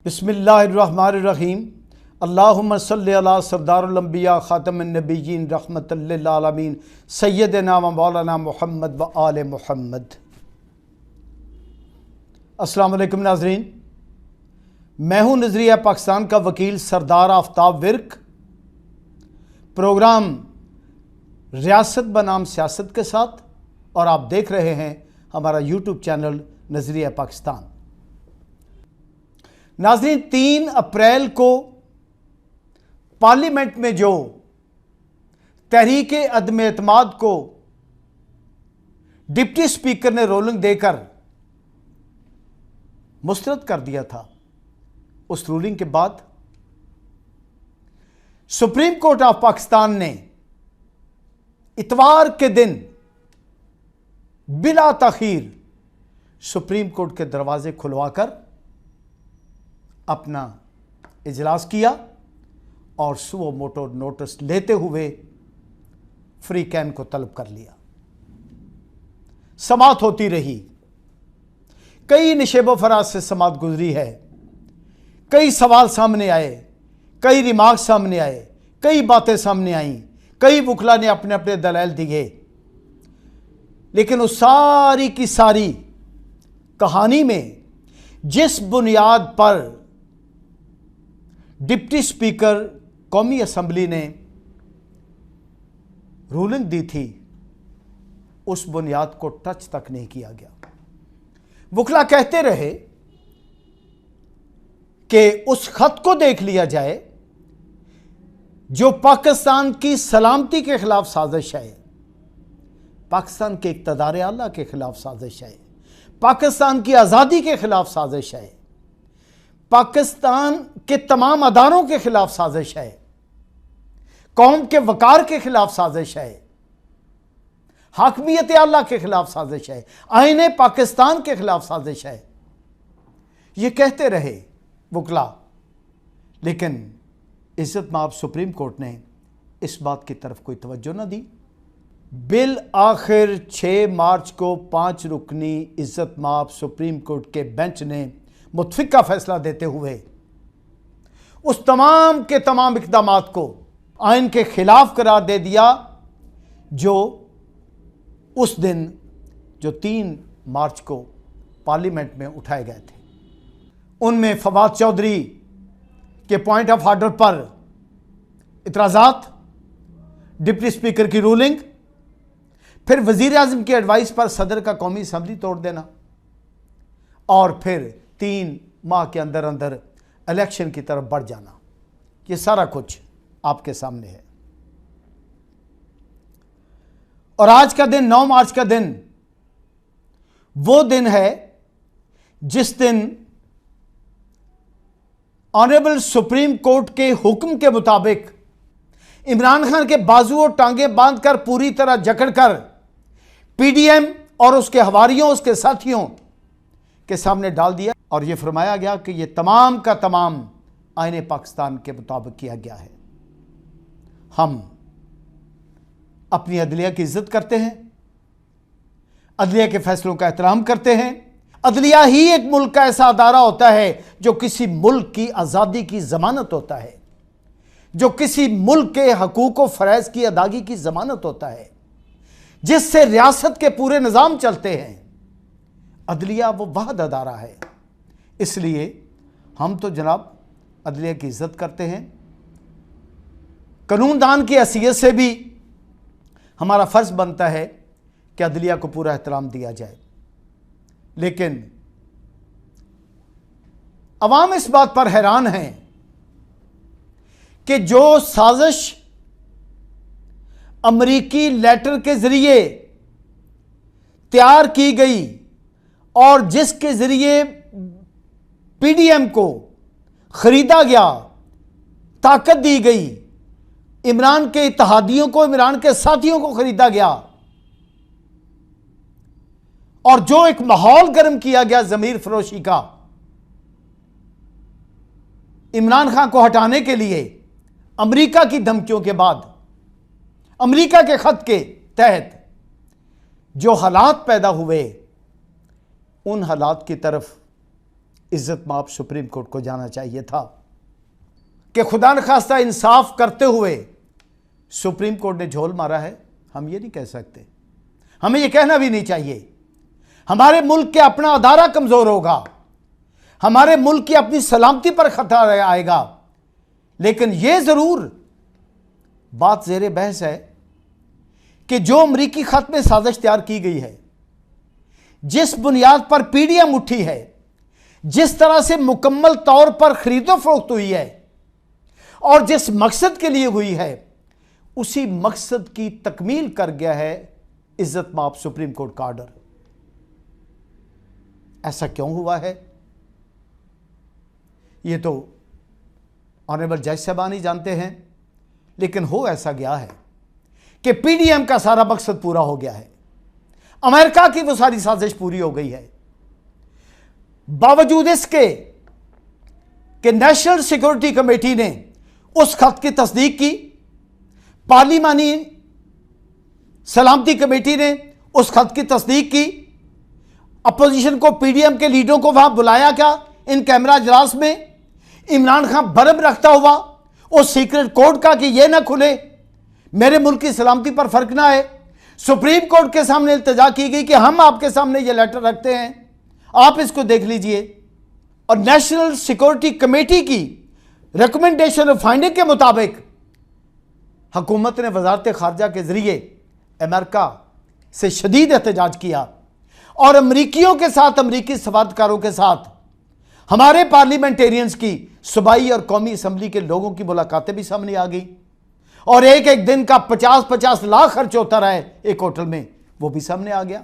बिस्मिल्लाहिर्रहमानिर्रहीम। अल्लाहुम्मा सल्लि अला सरदारुल अंबिया खातमुन नबिय्यीन रहमतल लिल आलमीन सय्यदना व मौलाना मुहम्मद व आले मुहम्मद। अस्सलाम वालेकुम नाज़रीन, मैं हूँ नज़रिया पाकिस्तान का वकील सरदार आफ्ताब विर्क। प्रोग्राम रियासत बनाम सियासत के साथ, और आप देख रहे हैं हमारा यूट्यूब चैनल नज़रिया पाकिस्तान। नाज़रीन, 3 अप्रैल को पार्लियामेंट में जो तहरीक अदम एतमाद को डिप्टी स्पीकर ने रोलिंग देकर मुस्तरद कर दिया था, उस रूलिंग के बाद सुप्रीम कोर्ट ऑफ पाकिस्तान ने इतवार के दिन बिला ताखीर सुप्रीम कोर्ट के दरवाजे खुलवाकर अपना इजलास किया और सुओ मोटो नोटिस लेते हुए फ्री कैन को तलब कर लिया। समाअत होती रही, कई निशेबो फराज से समाअत गुजरी है, कई सवाल सामने आए, कई रिमार्क सामने आए, कई बातें सामने आईं, कई वकला ने अपने अपने दलाइल दिए, लेकिन उस सारी की सारी कहानी में जिस बुनियाद पर डिप्टी स्पीकर कौमी असम्बली ने रूलिंग दी थी, उस बुनियाद को टच तक नहीं किया गया। वकला कहते रहे कि उस खत को देख लिया जाए जो पाकिस्तान की सलामती के खिलाफ साजिश है, पाकिस्तान के इक़्तिदार आला के खिलाफ साजिश है, पाकिस्तान की आज़ादी के खिलाफ साजिश है, पाकिस्तान के तमाम अदारों के खिलाफ साजिश है, कौम के वकार के खिलाफ साजिश है, हाकमियत अल्लाह के खिलाफ साजिश है, आईने पाकिस्तान के खिलाफ साजिश है। ये कहते रहे वकला, लेकिन इज्जत माब सुप्रीम कोर्ट ने इस बात की तरफ कोई तवज्जो न दी। बिल आखिर 6 मार्च को 5 रुकनी इज्जत माब सुप्रीम कोर्ट के बेंच ने मुतफिका फैसला देते हुए उस तमाम के तमाम इक़दामात को आइन के खिलाफ करार दे दिया जो उस दिन जो 3 मार्च को पार्लियामेंट में उठाए गए थे। उनमें फवाद चौधरी के पॉइंट ऑफ ऑर्डर पर इतराज़ात, डिप्टी स्पीकर की रूलिंग, फिर वज़ीर आज़म की एडवाइस पर सदर का कौमी असम्बली तोड़ देना, और फिर 3 माह के अंदर अंदर इलेक्शन की तरफ बढ़ जाना। ये सारा कुछ आपके सामने है। और आज का दिन 9 मार्च का दिन वो दिन है जिस दिन ऑनरेबल सुप्रीम कोर्ट के हुक्म के मुताबिक इमरान खान के बाजू और टांगे बांधकर पूरी तरह जकड़कर पीडीएम और उसके हवारियों, उसके साथियों के सामने डाल दिया, और यह फरमाया गया कि यह तमाम का तमाम आईने पाकिस्तान के मुताबिक किया गया है। हम अपनी अदलिया की इज्जत करते हैं, अदलिया के फैसलों का एहतराम करते हैं। अदलिया ही एक मुल्क का ऐसा अदारा होता है जो किसी मुल्क की आज़ादी की जमानत होता है, जो किसी मुल्क के हकूक़ व फ़रज़ की अदायगी की जमानत होता है, जिससे रियासत के पूरे निज़ाम चलते हैं। अदलिया वो वाहिद अदारा है। इसलिए हम तो जनाब अदलिया की इज़्ज़त करते हैं। कानूनदान की हैसियत से भी हमारा फ़र्ज़ बनता है कि अदलिया को पूरा एहतराम दिया जाए, लेकिन अवाम इस बात पर हैरान है कि जो साजिश अमरीकी लेटर के ज़रिए तैयार की गई और जिसके ज़रिए पीडीएम को ख़रीदा गया, ताकत दी गई, इमरान के इत्तेहादियों को, इमरान के साथियों को ख़रीदा गया, और जो एक माहौल गर्म किया गया ज़मीर फरोशी का इमरान खान को हटाने के लिए, अमरीका की धमकियों के बाद, अमरीका के ख़त के तहत जो हालात पैदा हुए, उन हालात की तरफ इज्जत माप सुप्रीम कोर्ट को जाना चाहिए था कि खुदा न खास्ता इंसाफ करते हुए सुप्रीम कोर्ट ने झोल मारा है। हम ये नहीं कह सकते, हमें ये कहना भी नहीं चाहिए। हमारे मुल्क के अपना अदारा कमजोर होगा, हमारे मुल्क की अपनी सलामती पर खतरा आएगा, लेकिन यह जरूर बात ज़ेरे बहस है कि जो अमरीकी खत में साजिश तैयार की गई है, जिस बुनियाद पर पीडीएम उठी है, जिस तरह से मुकम्मल तौर पर खरीदो फरोख्त हुई है और जिस मकसद के लिए हुई है, उसी मकसद की तकमील कर गया है इज्जत माप सुप्रीम कोर्ट का ऑर्डर। ऐसा क्यों हुआ है, ये तो ऑनरेबल जज साहबान ही जानते हैं, लेकिन हो ऐसा गया है कि पीडीएम का सारा मकसद पूरा हो गया है, अमेरिका की वो सारी साजिश पूरी हो गई है। बावजूद इसके कि नेशनल सिक्योरिटी कमेटी ने उस खत की तस्दीक की, पार्लिमानी सलामती कमेटी ने उस खत की तस्दीक की, अपोजिशन को पीडीएम के लीडरों को वहां बुलाया क्या इन कैमरा इजलास में, इमरान खान बरम रखता हुआ उस सीक्रेट कोड का कि यह ना खुले, मेरे मुल्क की सलामती पर फर्क ना आए। सुप्रीम कोर्ट के सामने इल्तिजा की गई कि हम आपके सामने ये लेटर रखते हैं, आप इसको देख लीजिए। और नेशनल सिक्योरिटी कमेटी की रिकमेंडेशन और फाइंडिंग के मुताबिक हुकूमत ने वजारत खारजा के जरिए अमेरिका से शदीद एहतजाज किया और अमरीकियों के साथ, अमरीकी सफारतकारों के साथ हमारे पार्लियामेंटेरियंस की सूबाई और कौमी असम्बली के लोगों की मुलाकातें भी सामने आ गई और एक एक दिन का 50-50 लाख खर्च होता रहा है एक होटल में, वो भी सामने आ गया।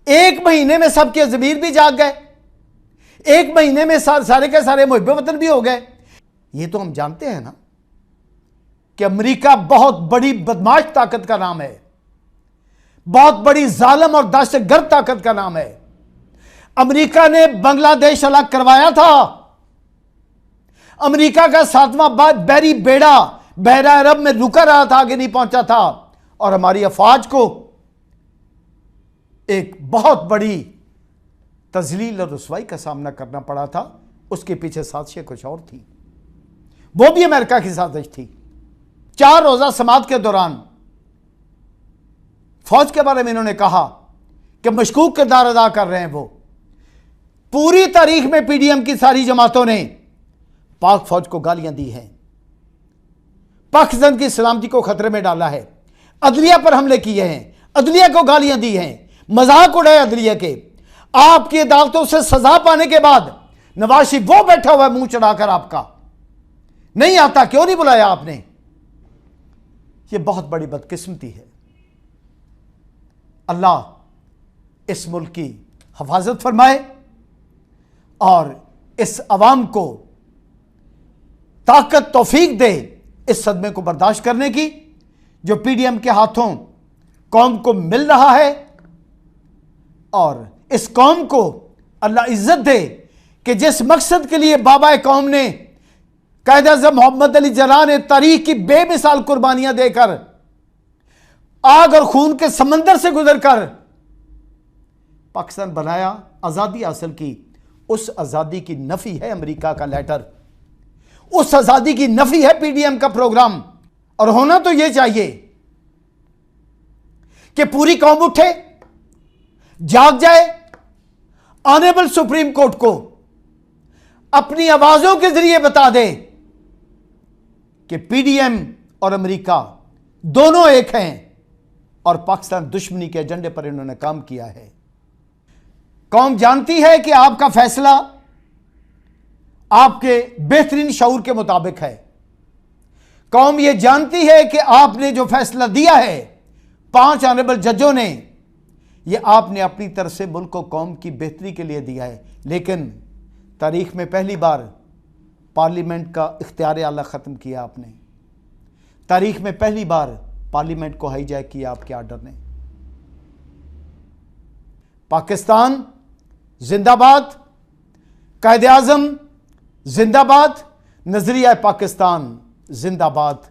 एक महीने में सबके ज़मीर भी जाग गए, एक महीने में सारे के सारे मुहिब वतन भी हो गए। ये तो हम जानते हैं ना कि अमेरिका बहुत बड़ी बदमाश ताकत का नाम है, बहुत बड़ी जालिम और दहशतगर्द ताकत का नाम है। अमेरिका ने बांग्लादेश अलग करवाया था, अमेरिका का 7वां बैरी बेड़ा बहरा अरब में रुका रहा था, आगे नहीं पहुंचा था, और हमारी अफवाज को एक बहुत बड़ी तजलील और रुसवाई का सामना करना पड़ा था। उसके पीछे साजिशें कुछ और थी, वो भी अमेरिका की साजिश थी। 4 रोजा समात के दौरान फौज के बारे में इन्होंने कहा कि मशकूक किरदार अदा कर रहे हैं वो। पूरी तारीख में पीडीएम की सारी जमातों ने पाक फौज को गालियां दी हैं, पाकिस्तान की सलामती को खतरे में डाला है, अदलिया पर हमले किए हैं, अदलिया को गालियां दी हैं, मजाक उड़ाए अदलिया के। आपकी अदालतों से सजा पाने के बाद नवाज शरीफ वो बैठा हुआ है मुंह चढ़ाकर, आपका नहीं आता, क्यों नहीं बुलाया आपने। ये बहुत बड़ी बदकिस्मती है। अल्लाह इस मुल्क की हिफाजत फरमाए और इस अवाम को ताकत तौफीक दे इस सदमे को बर्दाश्त करने की जो पीडीएम के हाथों कौम को मिल रहा है, और इस कौम को अल्लाह इज्जत दे कि जिस मकसद के लिए बाबा कौम ने कायद-ए-आज़म मोहम्मद अली जिन्ना ने तारीख की बेमिसाल कुर्बानियां देकर, आग और खून के समंदर से गुजरकर पाकिस्तान बनाया, आज़ादी हासिल की, उस आज़ादी की नफी है अमेरिका का लेटर, उस आज़ादी की नफी है पीडीएम का प्रोग्राम। और होना तो यह चाहिए कि पूरी कौम उठे, जाग जाए, ऑनरेबल सुप्रीम कोर्ट को अपनी आवाजों के जरिए बता दे कि पीडीएम और अमेरिका दोनों एक हैं और पाकिस्तान दुश्मनी के एजेंडे पर इन्होंने काम किया है। कौम जानती है कि आपका फैसला आपके बेहतरीन शऊर के मुताबिक है। कौम यह जानती है कि आपने जो फैसला दिया है 5 ऑनरेबल जजों ने, यह आपने अपनी तरफ से मुल्क को कौम की बेहतरी के लिए दिया है। लेकिन तारीख में पहली बार पार्लियामेंट का इख्तियार आला ख़त्म किया आपने, तारीख में पहली बार पार्लियामेंट को हाईजैक किया आपके आर्डर ने। पाकिस्तान जिंदाबाद, कायद-ए-आज़म जिंदाबाद, नजरिया पाकिस्तान जिंदाबाद।